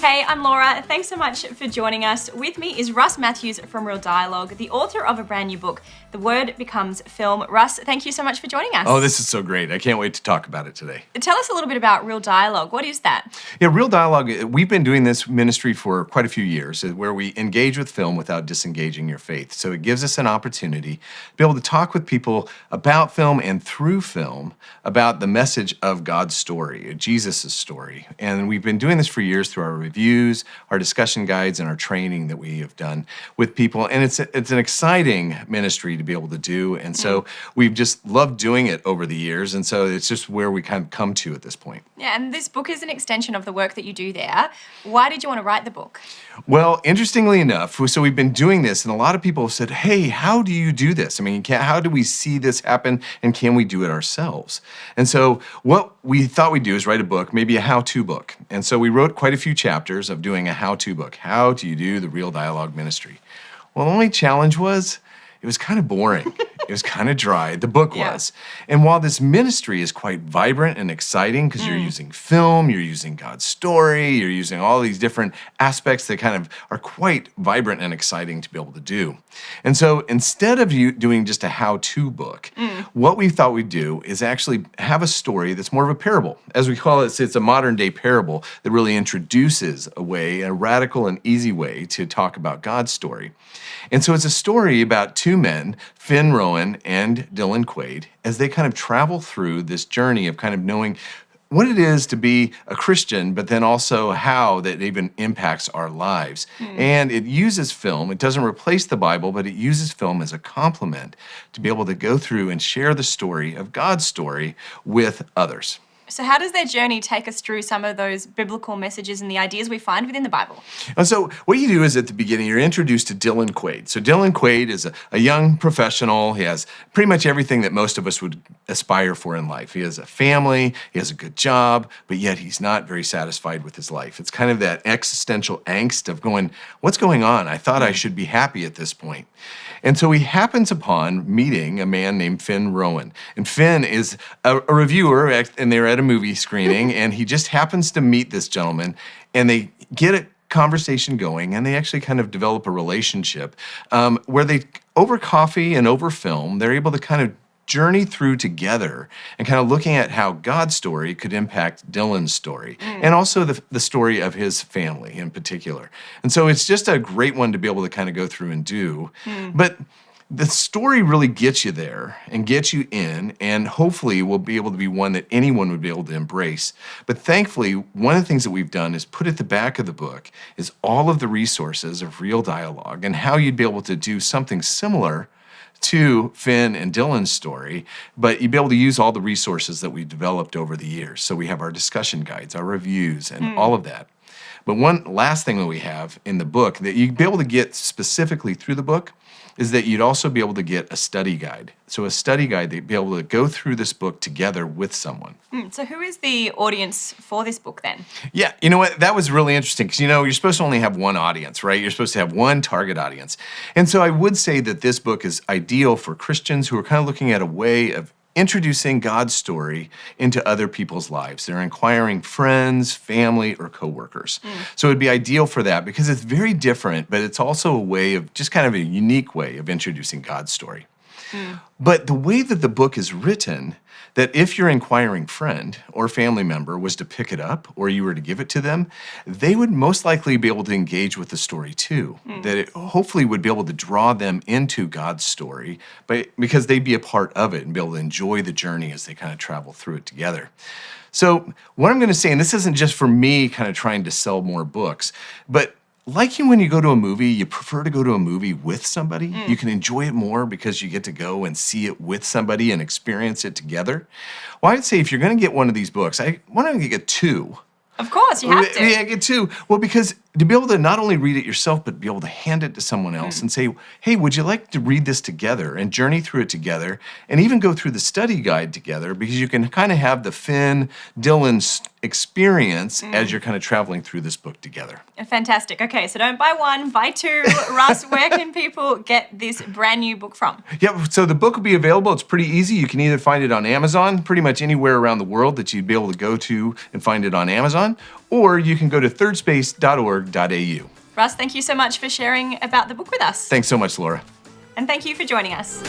Hey, I'm Laura. Thanks so much for joining us. With me is Russ Matthews from Real Dialogue, the author of a brand new book, The Word Becomes Film. Russ, thank you so much for joining us. Oh, this is so great. I can't wait to talk about it today. Tell us a little bit about Real Dialogue. What is that? Yeah, Real Dialogue, we've been doing this ministry for quite a few years where we engage with film without disengaging your faith. So it gives us an opportunity to be able to talk with people about film and through film about the message of God's story, Jesus' story. And we've been doing this for years through our reviews, our discussion guides, and our training that we have done with people. And it's an exciting ministry to be able to do. And so we've just loved doing it over the years. And so it's just where we kind of come to at this point. Yeah, and this book is an extension of the work that you do there. Why did you want to write the book? Well, interestingly enough, so we've been doing this, and a lot of people have said, hey, how do you do this? I mean, how do we see this happen, and can we do it ourselves? And so what we thought we'd do is write a book, maybe a how-to book. And so we wrote quite a few chapters of doing a how-to book. How do you do the Real Dialogue ministry? Well, the only challenge was it was kind of boring. It was kind of dry. The book was. And while this ministry is quite vibrant and exciting because you're using film, you're using God's story, you're using all these different aspects that kind of are quite vibrant and exciting to be able to do. And so instead of you doing just a how-to book, what we thought we'd do is actually have a story that's more of a parable. As we call it, it's a modern-day parable that really introduces a radical and easy way to talk about God's story. And so it's a story about two men, Finn Rowan and Dylan Quaid, as they kind of travel through this journey of kind of knowing what it is to be a Christian, but then also how that even impacts our lives. And it uses film. It doesn't replace the Bible, but it uses film as a complement to be able to go through and share the story of God's story with others. So how does their journey take us through some of those biblical messages and the ideas we find within the Bible? And so what you do is at the beginning, you're introduced to Dylan Quaid. So Dylan Quaid is a young professional. He has pretty much everything that most of us would aspire for in life. He has a family, he has a good job, but yet he's not very satisfied with his life. It's kind of that existential angst of going, what's going on? I thought I should be happy at this point. And so he happens upon meeting a man named Finn Rowan. And Finn is a reviewer, and they're at a movie screening, and he just happens to meet this gentleman, and they get a conversation going, and they actually kind of develop a relationship where they, over coffee and over film, they're able to kind of journey through together and kind of looking at how God's story could impact Dylan's story and also the story of his family in particular. And so it's just a great one to be able to kind of go through and do. But the story really gets you there and gets you in, and hopefully will be able to be one that anyone would be able to embrace. But thankfully, one of the things that we've done is put at the back of the book is all of the resources of Real Dialogue and how you'd be able to do something similar to Finn and Dylan's story, but you'd be able to use all the resources that we've developed over the years. So we have our discussion guides, our reviews, and all of that. But one last thing that we have in the book that you'd be able to get specifically through the book is that you'd also be able to get a study guide. So a study guide that you'd be able to go through this book together with someone. So who is the audience for this book then? Yeah, you know what? That was really interesting because, you're supposed to only have one audience, right? You're supposed to have one target audience. And so I would say that this book is ideal for Christians who are kind of looking at a way of introducing God's story into other people's lives. They're inquiring friends, family, or coworkers. So it'd be ideal for that because it's very different, but it's also a way of just kind of a unique way of introducing God's story. But the way that the book is written, that if your inquiring friend or family member was to pick it up or you were to give it to them, they would most likely be able to engage with the story too. That it hopefully would be able to draw them into God's story because they'd be a part of it and be able to enjoy the journey as they kind of travel through it together. So what I'm going to say, and this isn't just for me kind of trying to sell more books, but like when you go to a movie, you prefer to go to a movie with somebody. You can enjoy it more because you get to go and see it with somebody and experience it together. Well, I'd say if you're going to get one of these books, why don't you get two? Of course, you have to. Yeah, get two. Well, because to be able to not only read it yourself, but be able to hand it to someone else and say, hey, would you like to read this together and journey through it together and even go through the study guide together because you can kind of have the Finn, Dylan experience as you're kind of traveling through this book together. Fantastic. Okay, so don't buy one, buy two. Russ, where can people get this brand new book from? Yeah, so the book will be available. It's pretty easy. You can either find it on Amazon, pretty much anywhere around the world that you'd be able to go to and find it on Amazon, or you can go to thirdspace.org.au. Russ, thank you so much for sharing about the book with us. Thanks so much, Laura. And thank you for joining us.